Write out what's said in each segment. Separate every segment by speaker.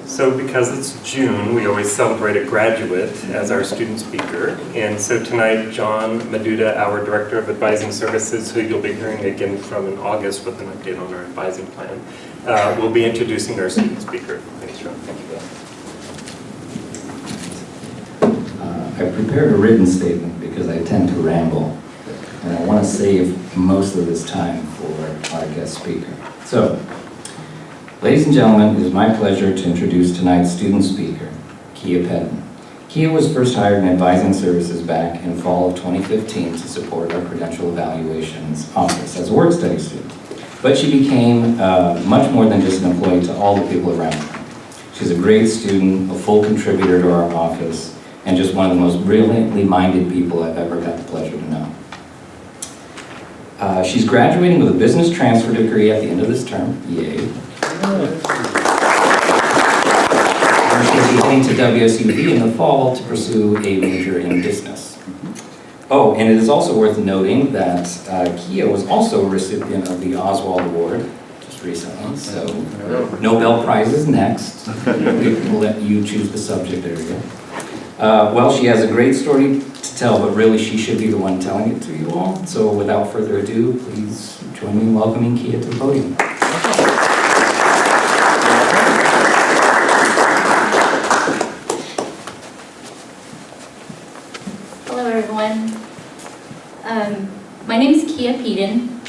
Speaker 1: So because it's June, we always celebrate a graduate as our student speaker. And so tonight, John Maduda, our Director of Advising Services, who you'll be hearing again from in August with an update on our advising plan, will be introducing our student speaker. Thanks, John. Thank you.
Speaker 2: I prepared a written statement because I tend to ramble, and I want to save most of this time for our guest speaker. So, ladies and gentlemen, it is my pleasure to introduce tonight's student speaker, Kia Peden. Kia was first hired in advising services back in fall of 2015 to support our credential evaluations office as a work study student. But she became much more than just an employee to all the people around her. She's a great student, a full contributor to our office, and just one of the most brilliantly minded people I've ever got the pleasure to know. She's graduating with a business transfer degree at the end of this term. Yay. She'll be heading to WSUV in the fall to pursue a major in business. Oh, and it is also worth noting that Kia was also a recipient of the Oswald Award just recently, so Nobel Prize is next. We'll let you choose the subject area. Well, she has a great story to tell, but really she should be the one telling it to you all. So without further ado, please join me in welcoming Kia to the podium.
Speaker 3: Hello, everyone. My name is Kia Peden,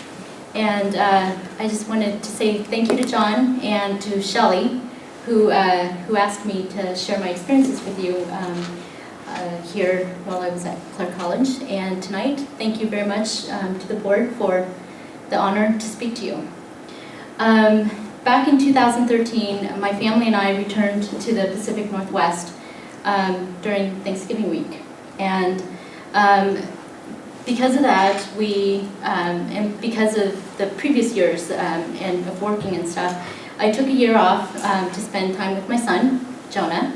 Speaker 3: and I just wanted to say thank you to John and to Shelley, who asked me to share my experiences with you here while I was at Clark College. And tonight, thank you very much to the board for the honor to speak to you. Back in 2013, my family and I returned to the Pacific Northwest during Thanksgiving week. And because of that, and because of the previous years and of working and stuff, I took a year off to spend time with my son, Jonah,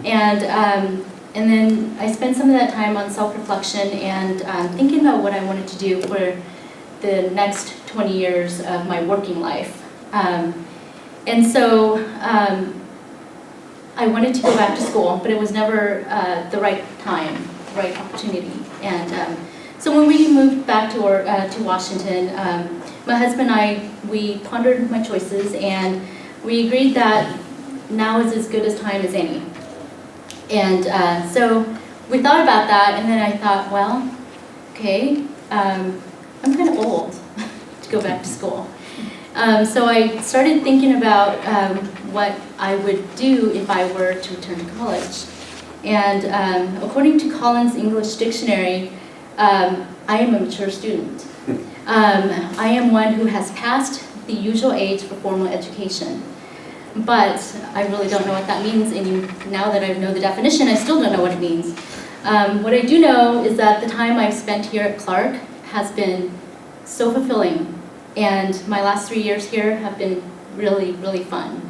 Speaker 3: and then I spent some of that time on self-reflection and thinking about what I wanted to do for the next 20 years of my working life. And so I wanted to go back to school, but it was never the right time, the right opportunity. And so when we moved back to Washington, my husband and I, we pondered my choices, and we agreed that now is as good a time as any. And so we thought about that, and then I thought, well, okay, I'm kind of old to go back to school. So I started thinking about what I would do if I were to return to college. And according to Collins English Dictionary, I am a mature student. I am one who has passed the usual age for formal education. But I really don't know what that means, and now that I know the definition, I still don't know what it means. What I do know is that the time I've spent here at Clark has been so fulfilling, and my last 3 years here have been really, really fun.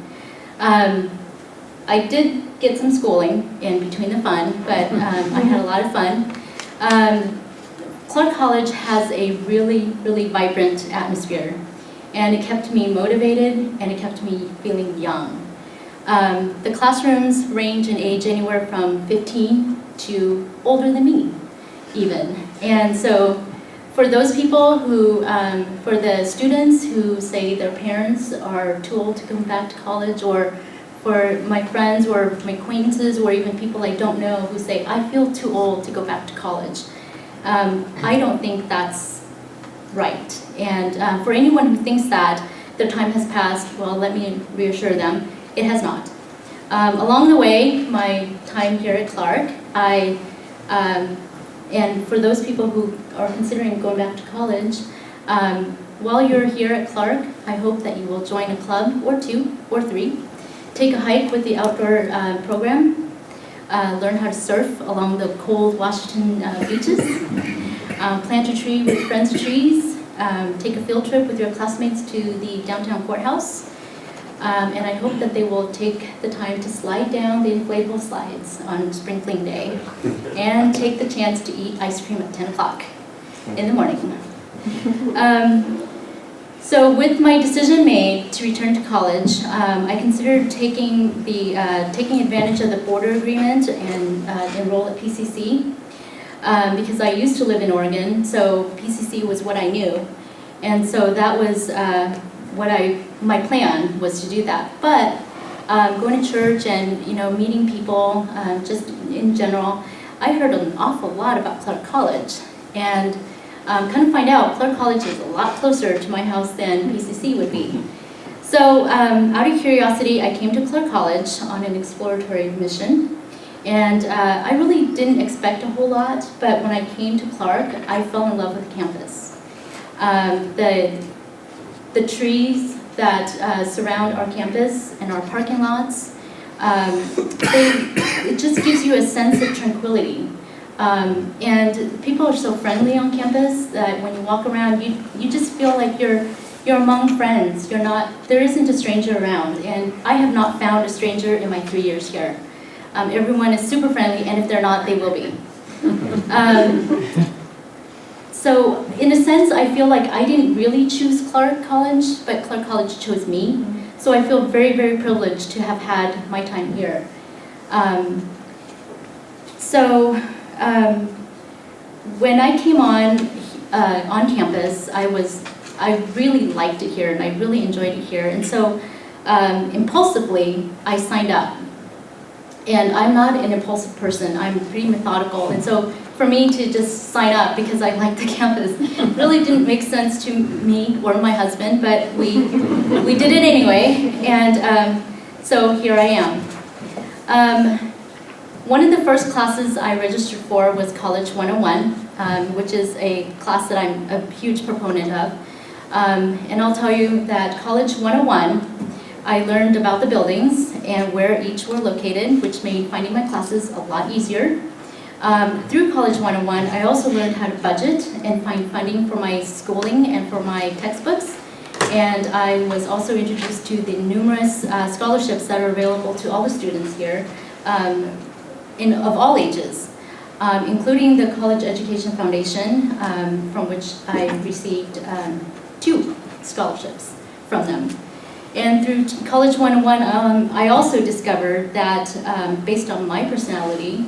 Speaker 3: I did get some schooling in between the fun, but I had a lot of fun. Clark College has a really, really vibrant atmosphere, and it kept me motivated, and it kept me feeling young. The classrooms range in age anywhere from 15 to older than me, even. And so for those people who, for the students who say their parents are too old to come back to college, or for my friends or my acquaintances or even people I don't know who say, I feel too old to go back to college, I don't think that's right. And for anyone who thinks that their time has passed, well, let me reassure them, it has not. Along the way, my time here at Clark, and for those people who are considering going back to college, while you're here at Clark, I hope that you will join a club or 2 or 3, take a hike with the outdoor program, learn how to surf along the cold Washington beaches, plant a tree with friends' trees, take a field trip with your classmates to the downtown courthouse, and I hope that they will take the time to slide down the inflatable slides on Spring Fling Day and take the chance to eat ice cream at 10 o'clock in the morning. So with my decision made to return to college, I considered taking advantage of the border agreement and enroll at PCC because I used to live in Oregon, so PCC was what I knew, and so that was my plan was to do that. But going to church and meeting people, just in general, I heard an awful lot about Clark College, and kind of find out Clark College is a lot closer to my house than PCC would be. So out of curiosity, I came to Clark College on an exploratory mission, and I really didn't expect a whole lot, but when I came to Clark, I fell in love with the campus. The trees that surround our campus and our parking lots, it just gives you a sense of tranquility. And people are so friendly on campus that when you walk around, you just feel like you're among friends. There isn't a stranger around, and I have not found a stranger in my 3 years here. Everyone is super friendly, and if they're not, they will be. So in a sense, I feel like I didn't really choose Clark College, but Clark College chose me. So I feel very, very privileged to have had my time here. When I came on campus, I really liked it here, and I really enjoyed it here. And so impulsively, I signed up. And I'm not an impulsive person. I'm pretty methodical. And so for me to just sign up because I like the campus really didn't make sense to me or my husband, but we did it anyway. And so here I am. One of the first classes I registered for was College 101, which is a class that I'm a huge proponent of. And I'll tell you that College 101, I learned about the buildings and where each were located, which made finding my classes a lot easier. Through College 101, I also learned how to budget and find funding for my schooling and for my textbooks. And I was also introduced to the numerous scholarships that are available to all the students here, of all ages, including the College Education Foundation, from which I received 2 scholarships from them. And through College 101, I also discovered that based on my personality,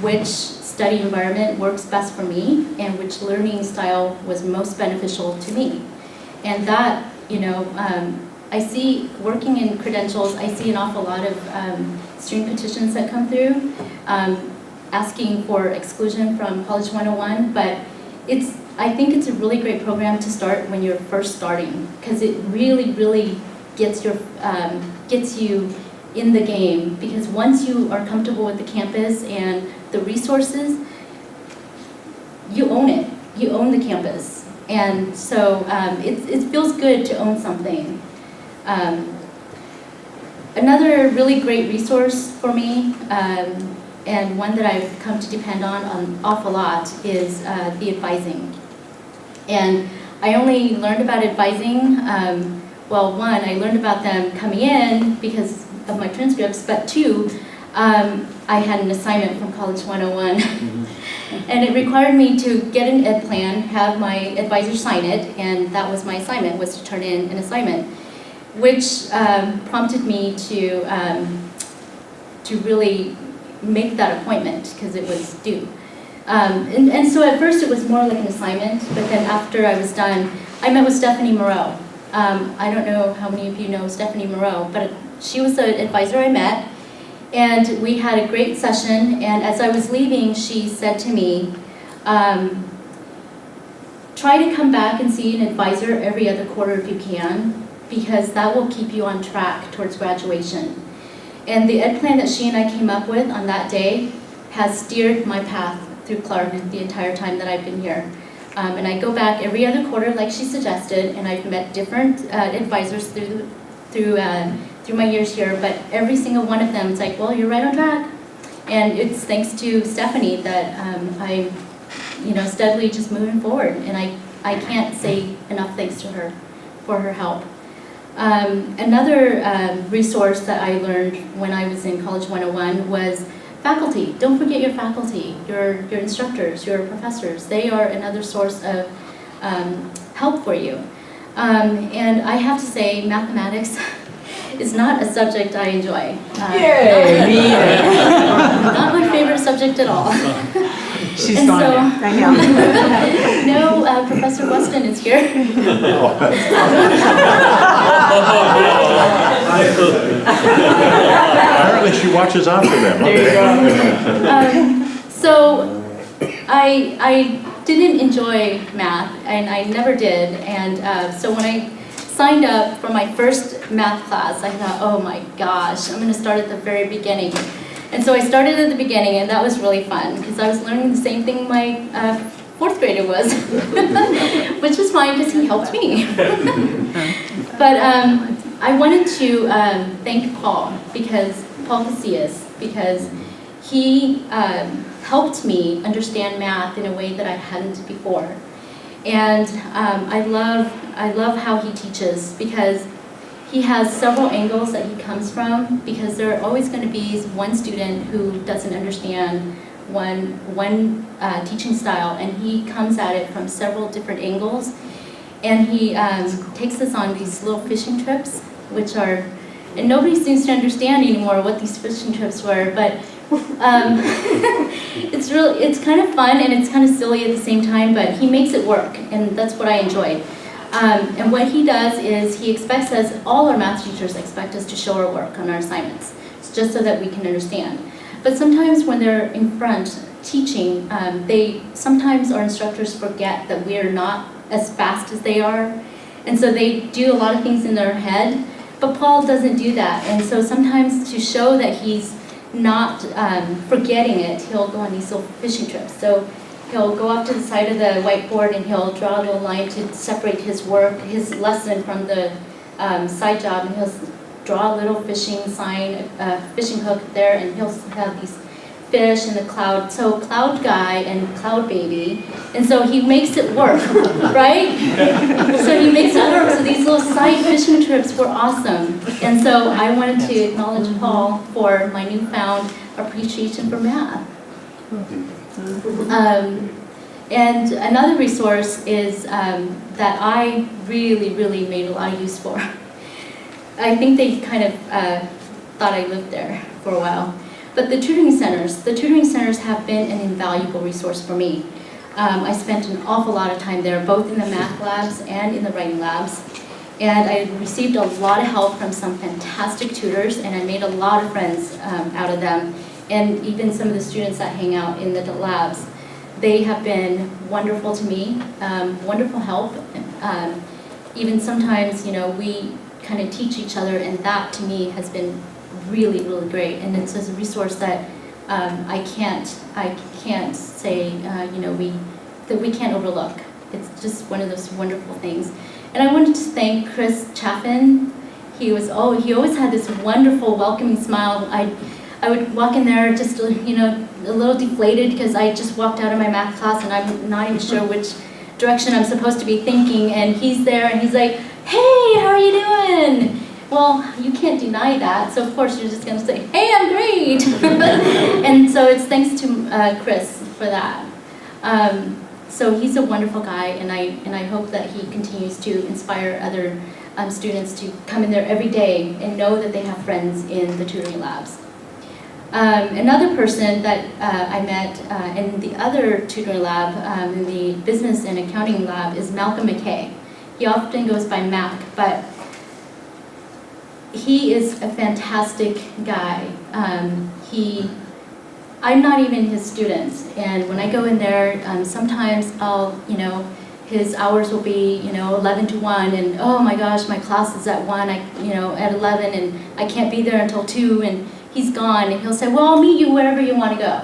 Speaker 3: which study environment works best for me and which learning style was most beneficial to me. And that, I see working in credentials, I see an awful lot of student petitions that come through asking for exclusion from College 101, but I think it's a really great program to start when you're first starting, because it really, really gets you in the game, because once you are comfortable with the campus and the resources, you own it. You own the campus. And so it feels good to own something. Another really great resource for me, and one that I've come to depend on an awful lot, is the advising. And I only learned about advising, well, one, I learned about them coming in because of my transcripts, but 2, I had an assignment from College 101. And it required me to get an ed plan, have my advisor sign it, and that was my assignment, was to turn in an assignment, which prompted me to really make that appointment because it was due. And so at first it was more like an assignment, but then after I was done, I met with Stephanie Moreau. I don't know how many of you know Stephanie Moreau, but she was the advisor I met, and we had a great session, and as I was leaving, she said to me, try to come back and see an advisor every other quarter if you can, because that will keep you on track towards graduation. And the ed plan that she and I came up with on that day has steered my path through Clark the entire time that I've been here. And I go back every other quarter like she suggested, and I've met different advisors through my years here, but every single one of them is like, well, you're right on track. And it's thanks to Stephanie that I'm steadily just moving forward, and I can't say enough thanks to her for her help. Another resource that I learned when I was in College 101 was faculty. Don't forget your faculty, your instructors, your professors. They are another source of help for you. And I have to say, mathematics is not a subject I enjoy.
Speaker 4: Yay, me either.
Speaker 3: Not my favorite subject at all.
Speaker 4: She's
Speaker 3: And
Speaker 4: gone
Speaker 3: so-
Speaker 4: now. I know.
Speaker 3: No, Professor Weston is here.
Speaker 5: Apparently she watches after them.
Speaker 4: There you go.
Speaker 3: So I didn't enjoy math, and I never did. And so when I signed up for my first math class, I thought, oh my gosh, I'm going to start at the very beginning. And so I started at the beginning, and that was really fun because I was learning the same thing my fourth grader was, which was fine because he helped me. But I wanted to thank Paul Casillas, because he helped me understand math in a way that I hadn't before. And I love how he teaches, because he has several angles that he comes from, because there are always going to be one student who doesn't understand one teaching style, and he comes at it from several different angles. And he takes us on these little fishing trips, which are, and nobody seems to understand anymore what these fishing trips were, but it's kind of fun and it's kind of silly at the same time, but he makes it work, and that's what I enjoyed. And what he does is he expects us, all our math teachers expect us to show our work on our assignments, just so that we can understand. But sometimes when they're in front teaching, sometimes our instructors forget that we are not as fast as they are. And so they do a lot of things in their head, but Paul doesn't do that. And so sometimes to show that he's not forgetting it, he'll go on these little fishing trips. So he'll go off to the side of the whiteboard and he'll draw a little line to separate his work, his lesson from the side job, and he'll draw a little fishing sign, fishing hook there, and he'll have these fish and the cloud. So cloud guy and cloud baby, and so he makes it work, right? So he makes it work. So these little side fishing trips were awesome. And so I wanted to acknowledge Paul for my newfound appreciation for math. And another resource is that I really made a lot of use for. I think they kind of thought I lived there for a while. But the tutoring centers have been an invaluable resource for me. I spent an awful lot of time there, both in the math labs and in the writing labs. And I received a lot of help from some fantastic tutors, and I made a lot of friends out of them. And even some of the students that hang out in the labs, they have been wonderful to me, wonderful help. Even sometimes, we kind of teach each other, and that to me has been really great. And it's a resource that I can't say, that we can't overlook. It's just one of those wonderful things. And I wanted to thank Chris Chaffin. He always had this wonderful, welcoming smile. I would walk in there just, a little deflated because I just walked out of my math class and I'm not even sure which direction I'm supposed to be thinking. And he's there and he's like, "Hey, how are you doing?" Well, you can't deny that. So of course you're just going to say, "Hey, I'm great." And so it's thanks to Chris for that. So he's a wonderful guy, and I hope that he continues to inspire other students to come in there every day and know that they have friends in the tutoring labs. Another person that I met in the other tutoring lab, in the business and accounting lab, is Malcolm McKay. He often goes by Mac, but he is a fantastic guy. I'm not even his student, and when I go in there, sometimes his hours will be, 11 to 1, and oh my gosh, my class is at 1, at 11, and I can't be there until 2, and he's gone, and he'll say, "Well, I'll meet you wherever you want to go.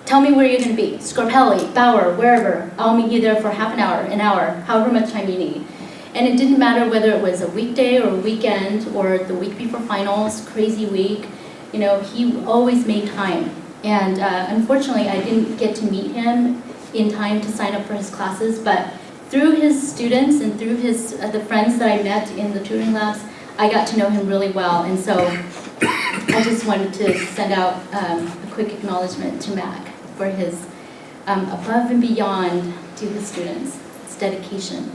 Speaker 3: Tell me where you're going to be, Scarpelli, Bauer, wherever. I'll meet you there for half an hour, however much time you need." And it didn't matter whether it was a weekday or a weekend or the week before finals, crazy week, he always made time. And unfortunately, I didn't get to meet him in time to sign up for his classes, but through his students and through the friends that I met in the tutoring labs, I got to know him really well. And so I just wanted to send out a quick acknowledgement to Mac for his above and beyond to his students, his dedication.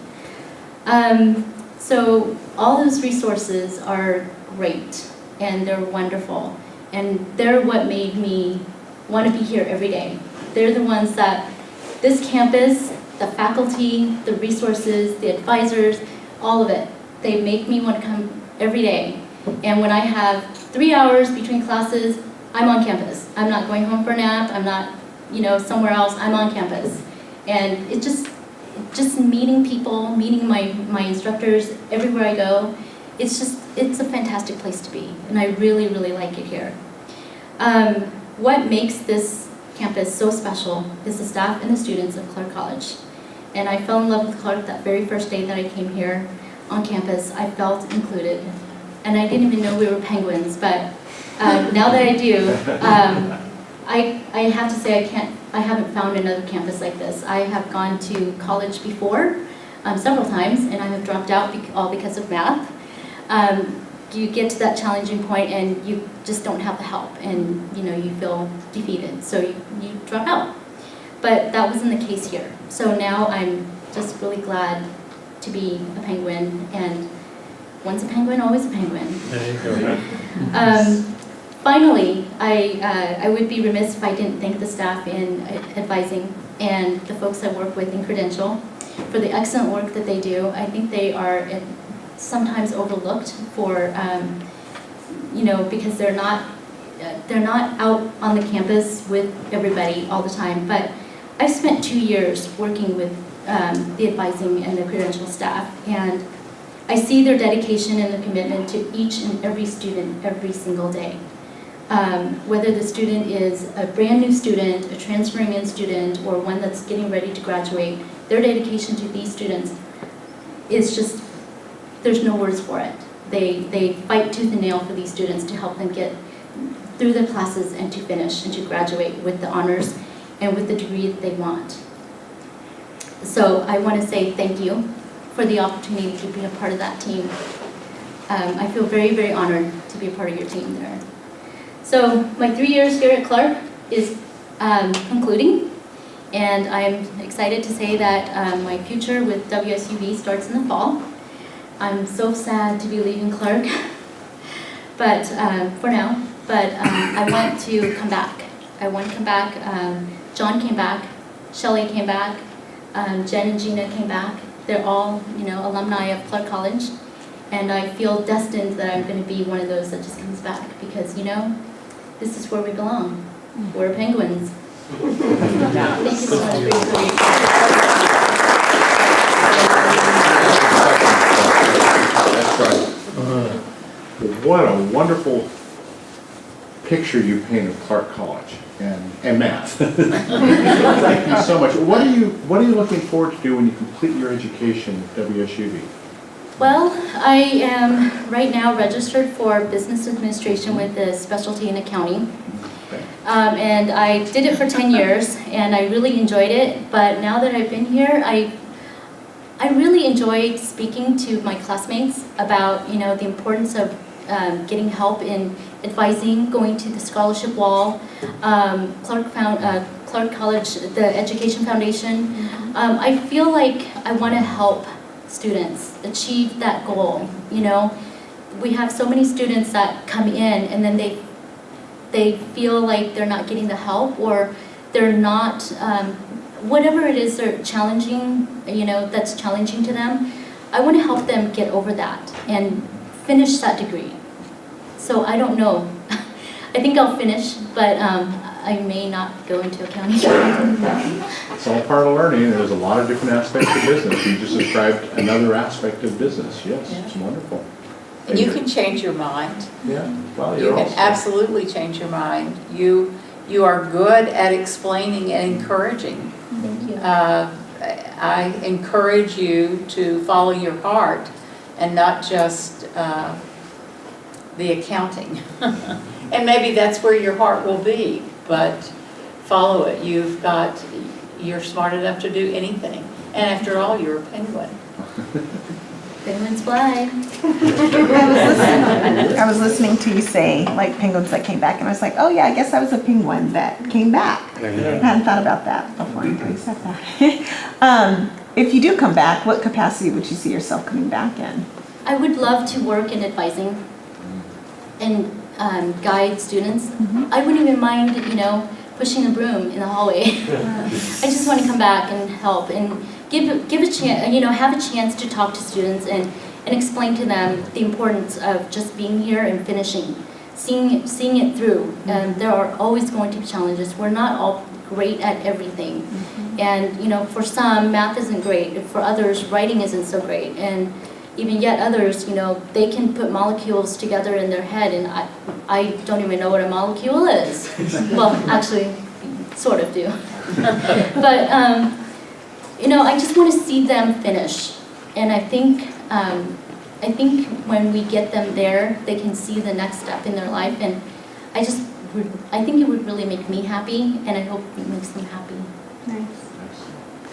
Speaker 3: So all those resources are great and they're wonderful. And they're what made me want to be here every day. They're the ones that, this campus, the faculty, the resources, the advisors, all of it, they make me want to come every day. And when I have 3 hours between classes, I'm on campus. I'm not going home for a nap, I'm not, somewhere else, I'm on campus. And it just meeting people, meeting my instructors everywhere I go, it's a fantastic place to be. And I really, really like it here. What makes this campus so special is the staff and the students of Clark College. And I fell in love with Clark that very first day that I came here on campus. I felt included. And I didn't even know we were Penguins, but now that I do, I have to say I haven't found another campus like this. I have gone to college before, several times, and I have dropped out all because of math. You get to that challenging point and you just don't have the help, and you feel defeated, so you drop out. But that wasn't the case here. So now I'm just really glad to be a Penguin, and once a Penguin, always a Penguin.
Speaker 1: There you go.
Speaker 3: Finally, I would be remiss if I didn't thank the staff in advising and the folks I work with in Credential for the excellent work that they do. I think they are sometimes overlooked for, because they're not out on the campus with everybody all the time. But I've spent 2 years working with the advising and the Credential staff, and I see their dedication and their commitment to each and every student every single day. Whether the student is a brand new student, a transferring in student, or one that's getting ready to graduate, their dedication to these students is just, there's no words for it. They fight tooth and nail for these students to help them get through their classes and to finish and to graduate with the honors and with the degree that they want. So I want to say thank you for the opportunity to be a part of that team. I feel very, very honored to be a part of your team there. So my 3 years here at Clark is concluding, and I'm excited to say that my future with WSUV starts in the fall. I'm so sad to be leaving Clark, but for now. But I want to come back. I want to come back. John came back, Shelley came back, Jen and Gina came back. They're all, alumni of Clark College, and I feel destined that I'm going to be one of those that just comes back because, this is where we belong. We're Penguins. Thank you so much for your time.
Speaker 5: That's right. What a wonderful picture you paint of Clark College and math. Thank you so much. What are you looking forward to do when you complete your education at WSUV?
Speaker 3: Well, I am right now registered for business administration with a specialty in accounting. And I did it for 10 years and I really enjoyed it. But now that I've been here, I really enjoyed speaking to my classmates about, the importance of getting help in advising, going to the scholarship wall, Clark College, the Education Foundation. I feel like I want to help students achieve that goal. We have so many students that come in and then they feel like they're not getting the help, or they're not, whatever it is they're challenging, that's challenging to them. I want to help them get over that and finish that degree. So I don't know. I think I'll finish, but I may not go into accounting.
Speaker 5: It's all part of learning. There's a lot of different aspects of business. You just described another aspect of business. Yes, it's wonderful.
Speaker 4: And you can change your mind.
Speaker 5: Yeah, well,
Speaker 4: You
Speaker 5: you're
Speaker 4: can
Speaker 5: also.
Speaker 4: absolutely change your mind. You are good at explaining and encouraging.
Speaker 3: Thank you.
Speaker 4: I encourage you to follow your heart and not just the accounting. And maybe that's where your heart will be, but follow it. You're smart enough to do anything. And after all, you're a penguin.
Speaker 3: Penguins fly.
Speaker 6: I was listening to you say, like, penguins that came back, and I was like, oh yeah, I guess I was a penguin that came back. I hadn't thought about that before until you said that. If you do come back, what capacity would you see yourself coming back in?
Speaker 3: I would love to work in advising and guide students. I wouldn't even mind, pushing a broom in the hallway. I just want to come back and help and give a chance, have a chance to talk to students and explain to them the importance of just being here and finishing, seeing it through. And there are always going to be challenges. We're not all great at everything. And, for some, math isn't great. For others, writing isn't so great. And even yet others, they can put molecules together in their head, and I don't even know what a molecule is. Well, actually, sort of do. But, I just want to see them finish. And I think when we get them there, they can see the next step in their life. And I think it would really make me happy, and I hope it makes them happy.
Speaker 6: Nice.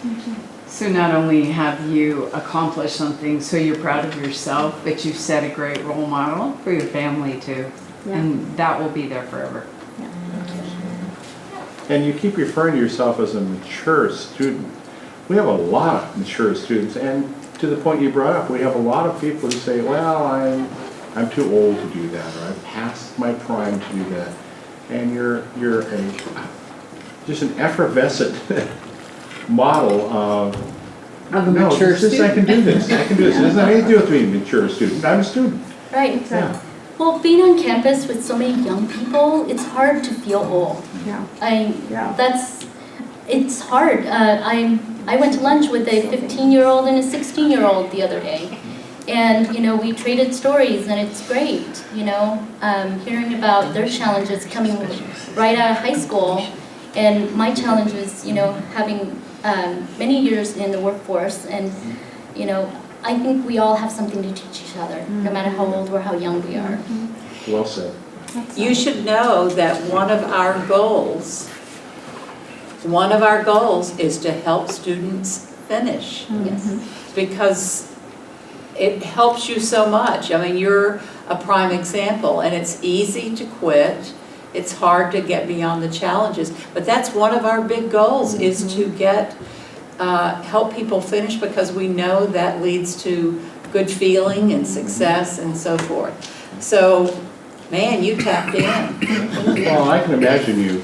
Speaker 6: Thank you.
Speaker 7: So not only have you accomplished something, so you're proud of yourself, but you've set a great role model for your family too.
Speaker 6: Yeah.
Speaker 7: And that will be there forever.
Speaker 5: And you keep referring to yourself as a mature student. We have a lot of mature students, and to the point you brought up, we have a lot of people who say, well, I'm too old to do that, or I've passed my prime to do that. And you're just an effervescent model of
Speaker 7: a
Speaker 5: no,
Speaker 7: mature
Speaker 5: I
Speaker 7: student.
Speaker 5: can do this. I can do this. It doesn't have anything to do with being a mature student. I'm a student.
Speaker 3: Right.
Speaker 5: Yeah.
Speaker 3: Well, being on campus with so many young people, it's hard to feel old.
Speaker 6: Yeah.
Speaker 3: It's hard. I went to lunch with a 15-year-old and a 16-year-old the other day. And, we traded stories, and it's great, hearing about their challenges coming right out of high school. And my challenge was, having many years in the workforce. And, I think we all have something to teach each other, no matter how old or how young we are.
Speaker 5: Well said.
Speaker 4: You should know that one of our goals is to help students finish.
Speaker 3: Yes.
Speaker 4: Because it helps you so much. I mean, you're a prime example, and it's easy to quit. It's hard to get beyond the challenges, but that's one of our big goals, is to help people finish, because we know that leads to good feeling and success and so forth. So, man, you tapped in.
Speaker 5: Well, I can imagine you,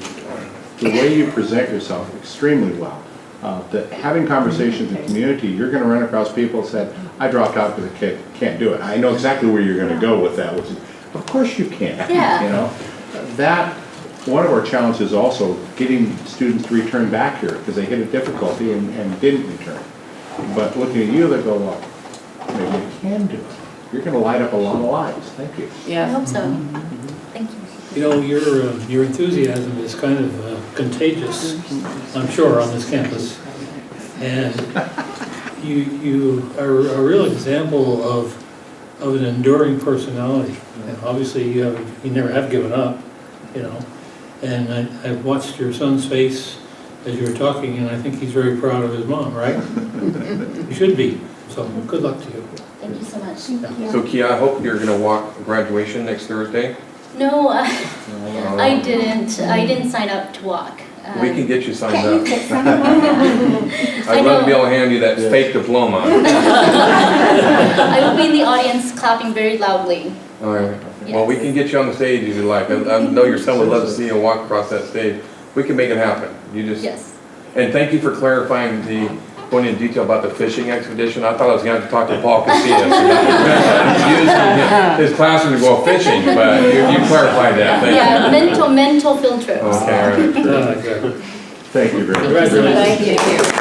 Speaker 5: the way you present yourself extremely well. That having conversations in the community, you're going to run across people who said, I dropped out because I can't do it. I know exactly where you're going to go with that, which is, of course you can.
Speaker 3: Yeah.
Speaker 5: That, one of our challenges is also getting students to return back here because they hit a difficulty and didn't return. But looking at you, they go, well, maybe you can do it. You're going to light up a lot of lives. Thank you.
Speaker 3: I
Speaker 4: Yeah.
Speaker 3: hope so. Thank you.
Speaker 8: Your enthusiasm is kind of contagious, I'm sure, on this campus. And you are a real example of an enduring personality. And obviously you never have given up, And I've watched your son's face as you were talking, and I think he's very proud of his mom, right? You should be. So good luck to you.
Speaker 3: Thank you so much.
Speaker 9: So Kia, I hope you're going to walk graduation next Thursday.
Speaker 3: No, I didn't. I didn't sign up to walk.
Speaker 9: We can get you signed
Speaker 6: Can't you
Speaker 9: up.
Speaker 6: fix them?
Speaker 9: I'd love to be able to hand you that fake diploma.
Speaker 3: I will be in the audience clapping very loudly.
Speaker 9: All right. Well, we can get you on the stage if you like. I know your son would love to see you walk across that stage. We can make it happen.
Speaker 3: Yes.
Speaker 9: And thank you for clarifying going into detail about the fishing expedition. I thought I was going to have to talk to Paul Casillas. Use his classroom to go fishing, but you clarified that. Thank you.
Speaker 3: Mental field trips.
Speaker 9: Okay, all right.
Speaker 8: Exactly.
Speaker 5: Thank you very much.
Speaker 8: Congratulations.
Speaker 4: Thank you.